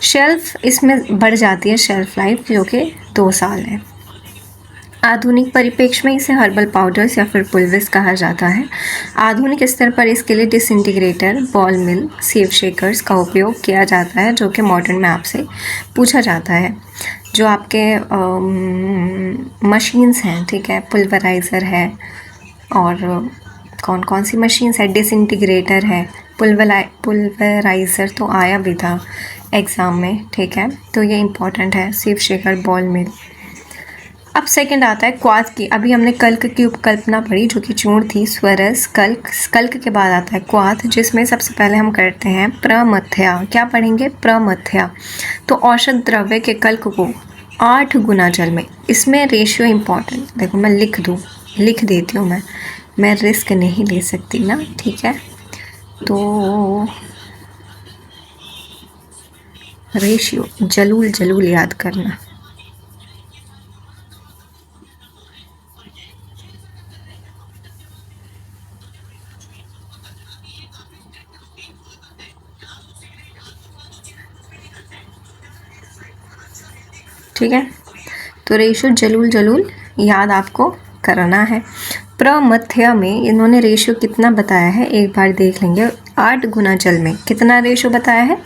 A: शेल्फ इसमें बढ़ जाती है, शेल्फ लाइफ, जो कि 2 साल है। आधुनिक परिप्रेक्ष्य में इसे हर्बल पाउडर्स या फिर पुलविस कहा जाता है। आधुनिक स्तर पर इसके लिए डिसइंटीग्रेटर, बॉल मिल, सेव शेकर्स का उपयोग किया जाता है, जो कि मॉडर्न में आपसे पूछा जाता है। जो आपके मशीन्स हैं, ठीक है, पुल्वराइज़र है, और कौन कौन सी मशीन्स है, डिसइंटीग्रेटर है, पुल्वराइज़र तो आया भी था एग्ज़ाम में, ठीक है, तो ये इम्पॉर्टेंट है, सेव शेकर, बॉल मिल। अब सेकंड आता है क्वाथ की। अभी हमने कल्क की उपकल्पना पढ़ी, जो कि चूर्ण थी, स्वरस, कल्क के बाद आता है क्वाथ, जिसमें सबसे पहले हम करते हैं प्रमथ्या। क्या पढ़ेंगे, प्रमथ्या। तो औषध द्रव्य के कल्क को 8 गुना जल में, इसमें रेशियो इम्पॉर्टेंट, देखो मैं लिख देती हूँ, मैं रिस्क नहीं ले सकती ना, ठीक है, तो रेशियो जलूल याद करना। ठीक है, तो रेशियो जलूल याद आपको करना है। प्रमथ्या में इन्होंने रेशियो कितना बताया है, एक बार देख लेंगे। 8 गुना जल में कितना रेशियो बताया है,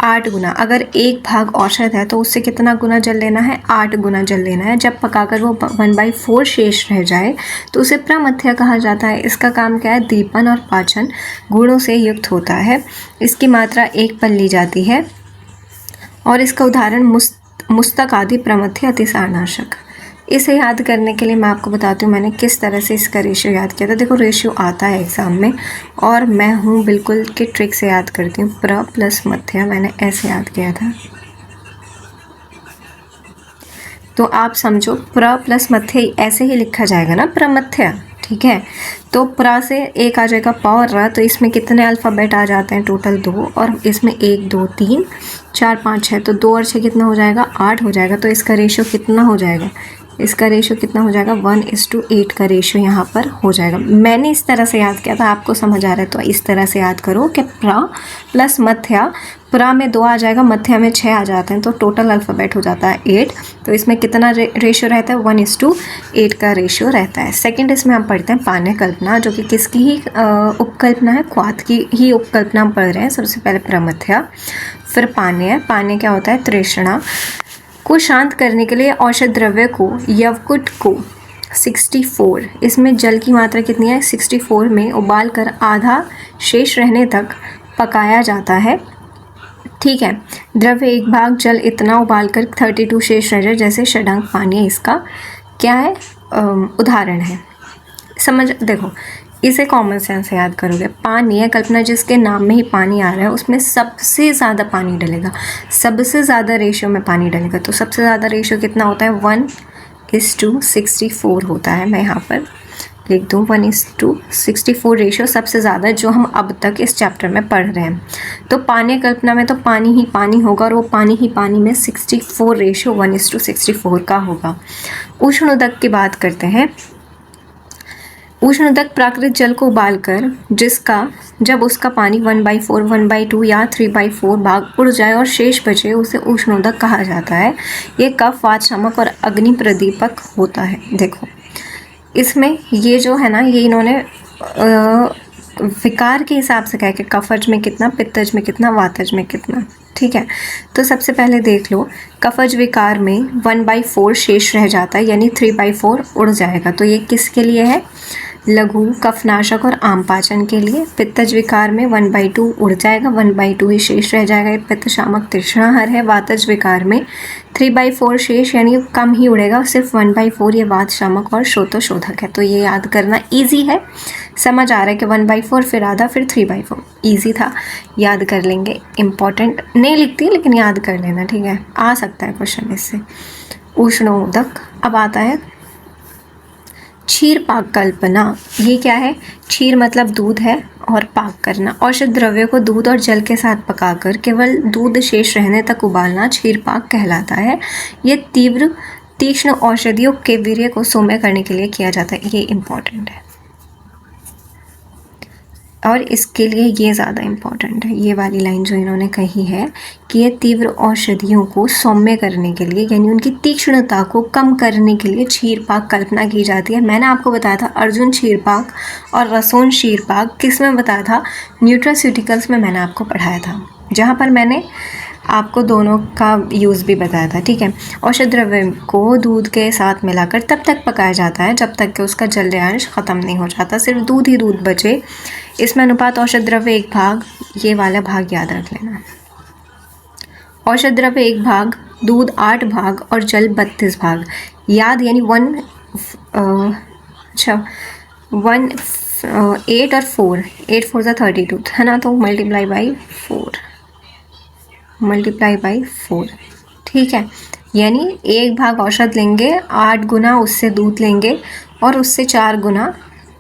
A: 8 गुना। अगर 1 भाग औषध है तो उससे कितना गुना जल लेना है, 8 गुना जल लेना है। जब पकाकर वो 1/4 शेष रह जाए तो उसे प्रमथ्या कहा जाता है। इसका काम क्या है, दीपन और पाचन गुणों से युक्त होता है। इसकी मात्रा 1 पर ली जाती है और इसका उदाहरण मुस्तक आदि प्रमथ्या अतिसारनाशक। इसे याद करने के लिए मैं आपको बताती हूँ मैंने किस तरह से इसका रेशियो याद किया था। देखो रेशियो आता है एग्ज़ाम में और मैं हूँ बिल्कुल कि ट्रिक से याद करती हूँ। प्र प्लस मथ्या मैंने ऐसे याद किया था, तो आप समझो प्र प्लस मथ्या ऐसे ही लिखा जाएगा ना, प्रमथ्या, ठीक है। तो प्रा से एक आ जाएगा प और र, तो इसमें कितने अल्फ़ाबेट आ जाते हैं, टोटल 2, और इसमें 1 2 3 4 5 6, तो 2 और 6 कितना हो जाएगा, 8 हो जाएगा। तो इसका रेशियो कितना हो जाएगा, इसका रेशियो कितना हो जाएगा, 1:8 का रेशियो यहाँ पर हो जाएगा। मैंने इस तरह से याद किया था, आपको समझ आ रहा है तो इस तरह से याद करो कि प्रा प्लस मथ्या, प्रा में 2 आ जाएगा, मथ्या में 6 आ जाते हैं, तो टोटल अल्फ़ाबेट हो जाता है 8। तो इसमें कितना रेशियो रहता है, 1:8 का रेशियो रहता है। सेकंड इसमें हम पढ़ते हैं पान्य कल्पना, जो कि किसकी ही उपकल्पना है, क्वाथ की ही उपकल्पना हम पढ़ रहे हैं। सबसे पहले प्रमथ्या, फिर पान्य। पान्य क्या होता है, तृष्णा को शांत करने के लिए औषध द्रव्य को, यवकुट को 64, इसमें जल की मात्रा कितनी है, 64 में उबाल कर आधा शेष रहने तक पकाया जाता है, ठीक है। द्रव्य 1 भाग जल इतना उबाल कर 32 शेष रह जाए, जैसे षडंग पानी इसका क्या है, उदाहरण है। समझ देखो इसे कॉमन सेंस से याद करोगे। पानी है, कल्पना जिसके नाम में ही पानी आ रहा है उसमें सबसे ज़्यादा पानी डलेगा, सबसे ज़्यादा रेशियो में पानी डलेगा। तो सबसे ज़्यादा रेशियो कितना होता है? 1:64 होता है। मैं यहाँ पर लिख दूँ 1:64 रेशियो सबसे ज़्यादा, जो हम अब तक इस चैप्टर में पढ़ रहे हैं। तो पानी कल्पना में तो पानी ही पानी होगा, और वो पानी ही पानी में 64 रेशियो 1:64 का होगा। उष्णोदक की बात करते हैं। उष्णोदक प्राकृतिक जल को उबालकर जब उसका पानी 1/4, 1/2 या 3/4 भाग उड़ जाए और शेष बचे, उसे उष्णोदक कहा जाता है। ये कफ, वात शामक और अग्नि प्रदीपक होता है। देखो इसमें ये जो है ना, ये इन्होंने विकार के हिसाब से कहा कि कफज में कितना, पित्तज में कितना, वातज में कितना। ठीक है, तो सबसे पहले देख लो, कफज विकार में 1/4 शेष रह जाता है, यानी 3/4 उड़ जाएगा। तो ये किसके लिए है? लघु, कफनाशक और आम पाचन के लिए। पित्तज विकार में 1/2 उड़ जाएगा, 1/2 ही शेष रह जाएगा, ये पित्त शामक तृष्णाहार है। वातज विकार में 3/4 शेष, यानी कम ही उड़ेगा, सिर्फ 1/4 ये वात शामक और शोथोशोधक है। तो ये याद करना इजी है, समझ आ रहा है कि 1/4 फिर आधा फिर 3/4, ईजी था, याद कर लेंगे। इम्पॉर्टेंट नहीं लिखती लेकिन याद कर लेना, ठीक है, आ सकता है क्वेश्चन इससे। उष्णोदक। अब आता है क्षीर पाक कल्पना। ये क्या है? क्षीर मतलब दूध है, और पाक करना, औषध द्रव्य को दूध और जल के साथ पकाकर केवल दूध शेष रहने तक उबालना क्षीर पाक कहलाता है। ये तीक्ष्ण औषधियों के वीर्य को सौम्य करने के लिए किया जाता है। ये इम्पॉर्टेंट है, और इसके लिए ये ज़्यादा इम्पॉर्टेंट है, ये वाली लाइन जो इन्होंने कही है कि ये तीव्र औषधियों को सौम्य करने के लिए, यानी उनकी तीक्ष्णता को कम करने के लिए क्षीरपाक कल्पना की जाती है। मैंने आपको बताया था अर्जुन क्षीरपाक और रसोन क्षीरपाक किस में बताया था? न्यूट्रास्यूटिकल्स में मैंने आपको पढ़ाया था, जहाँ पर मैंने आपको दोनों का यूज़ भी बताया था। ठीक है, औषध द्रव्य को दूध के साथ मिलाकर तब तक पकाया जाता है जब तक कि उसका जलीय अंश ख़त्म नहीं हो जाता, सिर्फ दूध ही दूध बचे। इसमें अनुपात औषध द्रव्य 1 भाग, ये वाला भाग याद रख लेना। औषध द्रव्य 1 भाग, दूध 8 भाग और जल 32 भाग। याद, यानी 1 8 और 4, 8 4 32 है ना, तो मल्टीप्लाई बाई 4। ठीक है, यानी 1 भाग औषध लेंगे, 8 गुना उससे दूध लेंगे, और उससे 4 गुना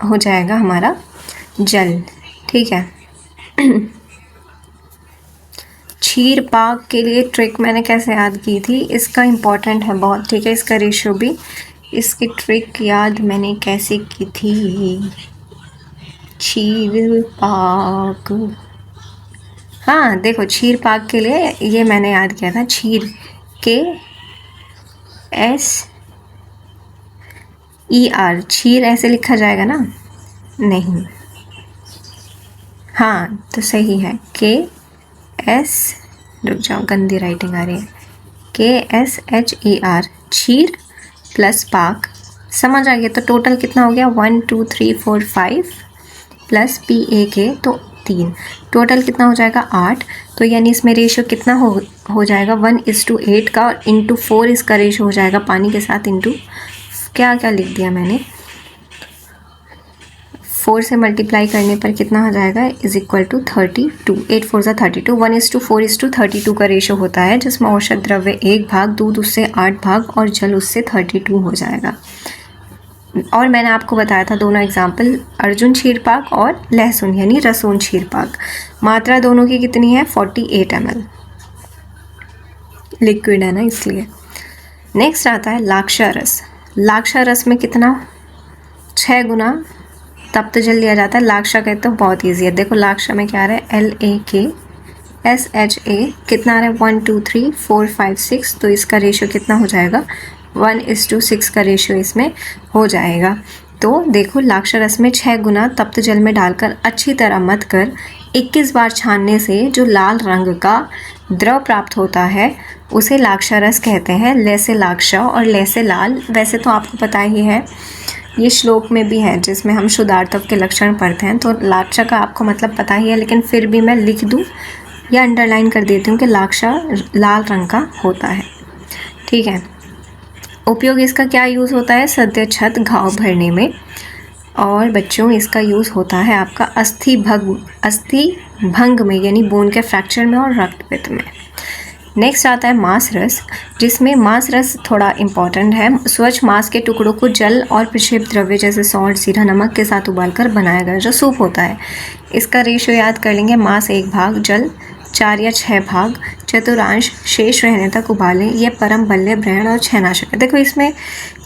A: हो जाएगा हमारा जल। ठीक है, क्षीर पाक के लिए ट्रिक मैंने कैसे याद की थी, इसका इम्पोर्टेंट है बहुत। ठीक है, इसका रेशियो भी, इसकी ट्रिक याद मैंने कैसे की थी? क्षीर पाक, हाँ देखो, क्षीर पाक के लिए ये मैंने याद किया था, क्षीर KSER, क्षीर ऐसे लिखा जाएगा ना? नहीं, हाँ तो सही है, KS, रुक जाओ गंदी राइटिंग आ रही है, KSHER, क्षीर प्लस पाक। समझ आ गया? तो टोटल कितना हो गया? 1 2 3 4 5 प्लस PAK, तो 3, टोटल कितना हो जाएगा? 8। तो यानी इसमें रेशियो कितना हो जाएगा? 1:8 का, और इंटू 4 इसका रेशियो हो जाएगा पानी के साथ, इंटू क्या क्या लिख दिया मैंने, 4 से मल्टीप्लाई करने पर कितना हो जाएगा? इज इक्वल टू 32, 8 4 32, 1:4:32 का रेशियो होता है, जिसमें औषध द्रव्य 1 भाग, दूध उससे 8 भाग और जल उससे 32 हो जाएगा। और मैंने आपको बताया था दोनों एग्जाम्पल, अर्जुन क्षीरपाक और लहसुन यानी रसोन क्षीरपाक। मात्रा दोनों की कितनी है? 48 ml, लिक्विड है ना इसलिए। नेक्स्ट आता है लाक्षा रस। लाक्षा रस में कितना? 6 गुना तप्त जल लिया जाता है। लाक्षा कहते तो बहुत ईजी है, देखो लाक्षा में क्या आ रहा है? LAKSHA, कितना आ रहा है? 1 2 3 4 5 6, तो इसका रेशियो कितना हो जाएगा? 1:6 का रेशियो इसमें हो जाएगा। तो देखो, लाक्षा रस में 6 गुना तप्त जल में डालकर अच्छी तरह मथ कर 21 बार छानने से जो लाल रंग का द्रव प्राप्त होता है उसे लाक्षा रस कहते हैं। लैसे लाक्षा और लैसे लाल, वैसे तो आपको पता ही है, ये श्लोक में भी है जिसमें हम शुद्धार्थव के लक्षण पढ़ते हैं, तो लाक्षा का आपको मतलब पता ही है, लेकिन फिर भी मैं लिख दूँ या अंडरलाइन कर देती हूँ कि लाक्षा लाल रंग का होता है। ठीक है, उपयोग इसका क्या यूज़ होता है? सद्य क्षत घाव भरने में। और बच्चों इसका यूज़ होता है आपका अस्थि भंग में यानी बोन के फ्रैक्चर में और रक्त पित्त में। नेक्स्ट आता है मांस रस, जिसमें मांस रस थोड़ा इम्पॉर्टेंट है। स्वच्छ मांस के टुकड़ों को जल और प्रक्षेप द्रव्य जैसे सॉल्ट, जीरा, नमक के साथ उबालकर बनाया गया जो सूप होता है। इसका रेशियो याद कर लेंगे, मांस 1 भाग, जल 4 या 6 भाग, चतुर्थांश शेष रहने तक उबालें। यह परम बल्य, ब्रहण और क्षयनाशक है। देखो इसमें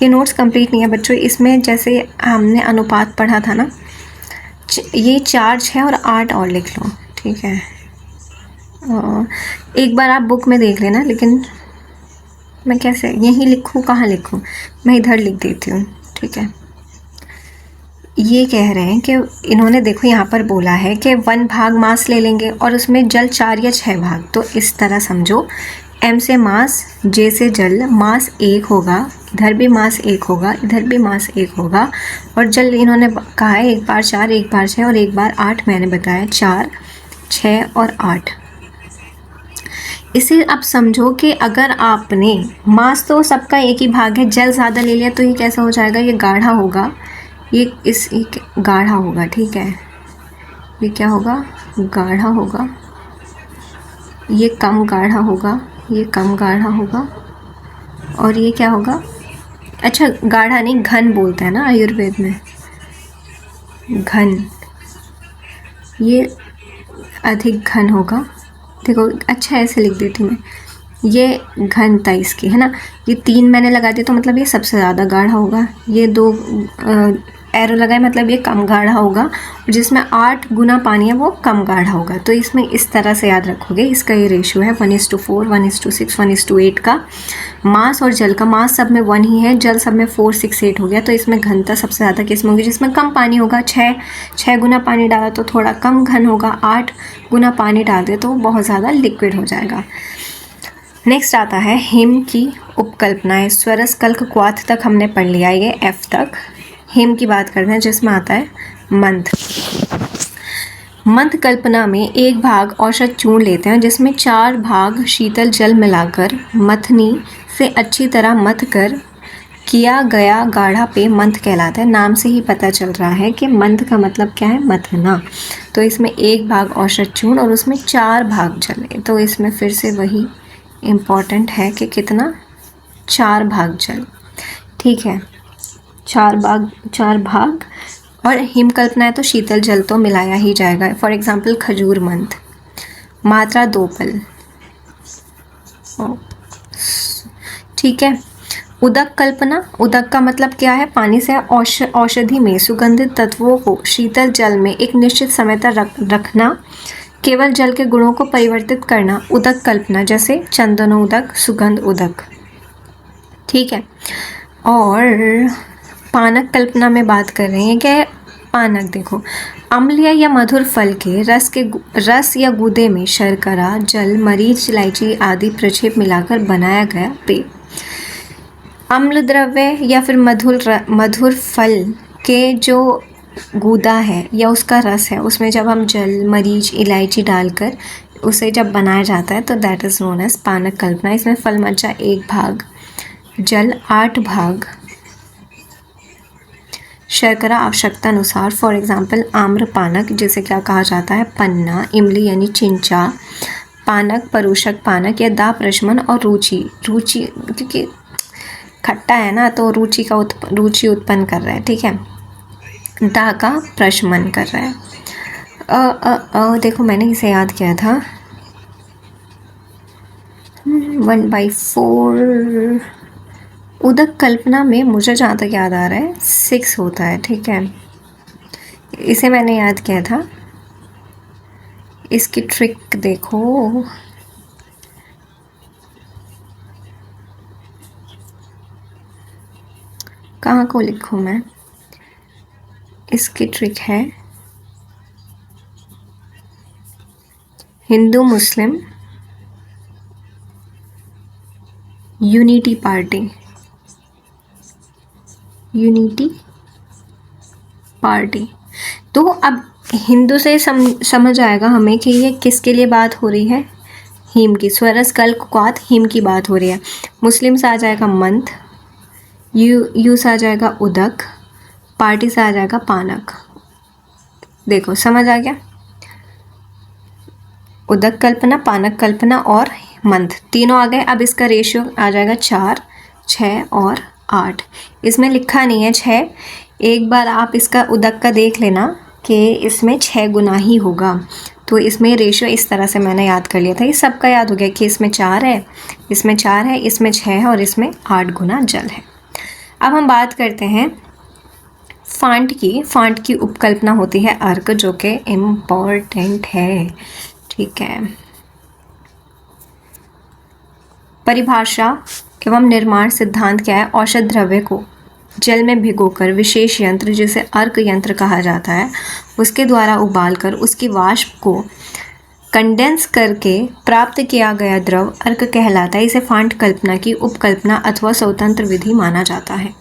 A: ये नोट्स कंप्लीट नहीं है बच्चों, इसमें जैसे हमने अनुपात पढ़ा था ना, ये 4, 6 और 8 और लिख लो, ठीक है। एक बार आप बुक में देख लेना, लेकिन मैं कैसे यहीं लिखूँ, कहाँ लिखूँ, मैं इधर लिख देती हूँ, ठीक है। ये कह रहे हैं कि इन्होंने देखो यहाँ पर बोला है कि 1 भाग मांस ले लेंगे और उसमें जल 4 या 6 भाग। तो इस तरह समझो, M से मांस, J से जल, मांस 1 होगा, इधर भी मांस 1 होगा, इधर भी मांस 1 होगा, और जल इन्होंने कहा है 1 बार 4, 1 बार 6 और 1 बार 8। मैंने बताया 4, 6 और 8। इसे अब समझो कि अगर आपने मांस तो सबका एक ही भाग है, जल ज़्यादा ले लिया तो ये कैसा हो जाएगा, ये गाढ़ा होगा, ये गाढ़ा होगा, ठीक है। ये क्या होगा, गाढ़ा होगा, ये कम गाढ़ा होगा, ये कम गाढ़ा होगा, और ये क्या होगा, अच्छा गाढ़ा नहीं, घन बोलते हैं ना आयुर्वेद में, घन, ये अधिक घन होगा। देखो अच्छा ऐसे लिख देती हूँ मैं, ये घनता इसकी है ना, ये 3 मैंने लगा दिया तो मतलब ये सबसे ज़्यादा गाढ़ा होगा, ये 2 एरो लगाए मतलब ये कम गाढ़ा होगा, और जिसमें 8 गुना पानी है वो कम गाढ़ा होगा। तो इसमें इस तरह से याद रखोगे, इसका ये रेशियो है 1:4, 1:6, 1:8 का। मांस और जल का, मांस सब में 1 ही है, जल सब में 4, 6, 8 हो गया। तो इसमें घनता सबसे ज़्यादा किसमें होगी, जिसमें कम पानी होगा। 6 गुना पानी डाला तो थोड़ा कम घन होगा, 8 गुना पानी डाल दे तो बहुत ज़्यादा लिक्विड हो जाएगा। नेक्स्ट आता है हिम की उपकल्पनाएं। स्वरस कल्क क्वाथ तक हमने पढ़ लिया, ये F तक। हिम की बात करते हैं जिसमें आता है मंथ। मंथ कल्पना में 1 भाग औषध चूर्ण लेते हैं, जिसमें 4 भाग शीतल जल मिलाकर मथनी से अच्छी तरह मथ कर किया गया गाढ़ा पेय मंथ कहलाता है। नाम से ही पता चल रहा है कि मंथ का मतलब क्या है, मथना। तो इसमें 1 भाग औषध चूर्ण और उसमें 4 भाग जल है। तो इसमें फिर से वही इम्पॉर्टेंट है कि कितना, 4 भाग जल, ठीक है, 4 भाग। और हिम कल्पना है तो शीतल जल तो मिलाया ही जाएगा। फॉर एग्जांपल खजूर मंथ, मात्रा 2 पल, ठीक है। उदक कल्पना, उदक का मतलब क्या है, पानी से औषधि में सुगंधित तत्वों को शीतल जल में एक निश्चित समय तक रखना, केवल जल के गुणों को परिवर्तित करना, उदक कल्पना, जैसे चंदन उदक, सुगंध उदक, ठीक है। और पानक कल्पना में बात कर रहे हैं कि पानक देखो, अम्लीय या मधुर फल के रस या गूदे में शर्करा, जल, मरीच, इलायची आदि प्रक्षेप मिलाकर बनाया गया पेय। अम्ल द्रव्य या फिर मधुर फल के जो गूदा है या उसका रस है, उसमें जब हम जल, मरीच, इलायची डालकर उसे जब बनाया जाता है तो दैट इज़ नोन एज पानक कल्पना। इसमें फल मज्जा 1 भाग, जल 8 भाग, शर्करा आवश्यकता अनुसार। फॉर एग्जांपल आम्र पानक, जिसे क्या कहा जाता है, पन्ना, इमली यानी चिंचा, पानक, परूषक पानक या दा प्रशमन, और रुचि क्योंकि खट्टा है ना तो रुचि उत्पन्न कर रहा है, ठीक है, दा का प्रशमन कर रहा है। देखो मैंने इसे याद किया था 1/4। उदक कल्पना में मुझे जहाँ तक याद आ रहा है 6 होता है, ठीक है, इसे मैंने याद किया था। इसकी ट्रिक देखो, कहाँ को लिखूँ मैं, इसकी ट्रिक है हिंदू मुस्लिम यूनिटी पार्टी। तो अब हिंदू से समझ आएगा हमें कि ये किसके लिए बात हो रही है, हिम की। स्वरस कल्क क्वाथ, हिम की बात हो रही है। मुस्लिम से आ जाएगा मंथ, यू से आ जाएगा उदक, पार्टी से आ जाएगा पानक। देखो समझ आ गया, उदक कल्पना, पानक कल्पना और मंथ तीनों आ गए। अब इसका रेशियो आ जाएगा 4, 6 और 8। इसमें लिखा नहीं है 6, एक बार आप इसका उदक का देख लेना कि इसमें 6 गुना ही होगा। तो इसमें रेशियो इस तरह से मैंने याद कर लिया था, ये सबका याद हो गया कि इसमें 4 है, इसमें 4 है, इसमें 6 है और इसमें 8 गुना जल है। अब हम बात करते हैं फांट की। फांट की उपकल्पना होती है अर्क, जो कि इम्पॉर्टेंट है, ठीक है। परिभाषा एवं निर्माण सिद्धांत क्या है? औषध द्रव्य को जल में भिगोकर विशेष यंत्र, जिसे अर्क यंत्र कहा जाता है, उसके द्वारा उबालकर उसकी वाष्प को कंडेंस करके प्राप्त किया गया द्रव अर्क कहलाता है। इसे फांट कल्पना की उपकल्पना अथवा स्वतंत्र विधि माना जाता है।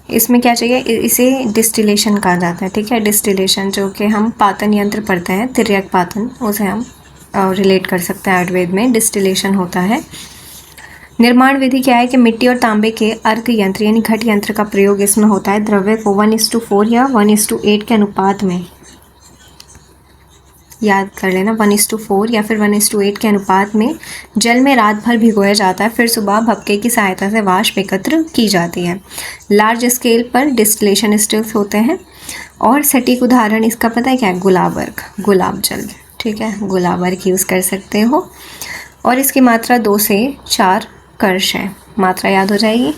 A: इसमें क्या चाहिए? इसे डिस्टिलेशन कहा जाता है, ठीक है। डिस्टिलेशन जो कि हम पातन यंत्र पढ़ते हैं, तिर्यक पातन, उसे हम रिलेट कर सकते हैं। आयुर्वेद में डिस्टिलेशन होता है। निर्माण विधि क्या है कि मिट्टी और तांबे के अर्क यंत्र यानी घट यंत्र का प्रयोग इसमें होता है। द्रव्य को 1:4 या 1:8 के अनुपात में, याद कर लेना, 1:4 या फिर 1:8 के अनुपात में जल में रात भर भिगोया जाता है। फिर सुबह भपके की सहायता से वाष्प एकत्र की जाती है। लार्ज स्केल पर डिस्टिलेशन स्टिल्स होते हैं। और सटीक उदाहरण इसका पता है क्या है? गुलाब अर्क, गुलाब जल, ठीक है, गुलाब अर्क यूज़ कर सकते हो। और इसकी मात्रा 2 से 4 कर्ष है, मात्रा याद हो जाएगी।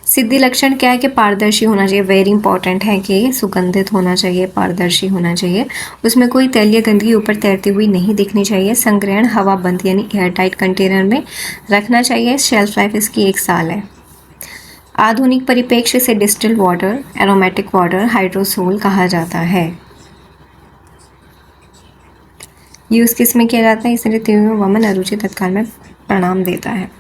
A: सिद्धि लक्षण क्या है कि पारदर्शी होना चाहिए, वेरी इंपॉर्टेंट है कि सुगंधित होना चाहिए, पारदर्शी होना चाहिए, उसमें कोई तैलीय गंदगी ऊपर तैरती हुई नहीं दिखनी चाहिए। संग्रहण हवा बंद यानी एयर टाइट कंटेनर में रखना चाहिए। शेल्फ लाइफ इसकी 1 साल है। आधुनिक परिप्रेक्ष्य से distilled water, aromatic water, hydrosol कहा जाता है। यूज़ किस में किया जाता है? इसलिए तीव्र वमन अरुचि तत्काल में प्रणाम देता है।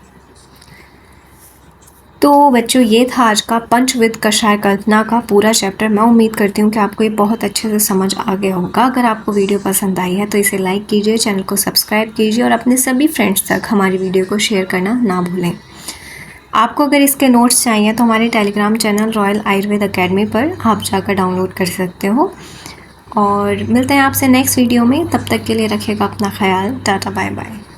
A: तो बच्चों ये था आज का पंचविध कषाय कल्पना का पूरा चैप्टर। मैं उम्मीद करती हूँ कि आपको ये बहुत अच्छे से समझ आ गया होगा। अगर आपको वीडियो पसंद आई है तो इसे लाइक कीजिए, चैनल को सब्सक्राइब कीजिए और अपने सभी फ्रेंड्स तक हमारी वीडियो को शेयर करना ना भूलें। आपको अगर इसके नोट्स चाहिए तो हमारे Telegram channel royal Ayurveda academy पर आप जाकर डाउनलोड कर सकते हो। और मिलते हैं आपसे नेक्स्ट वीडियो में, तब तक के लिए रखिएगा अपना ख्याल। Tata bye bye.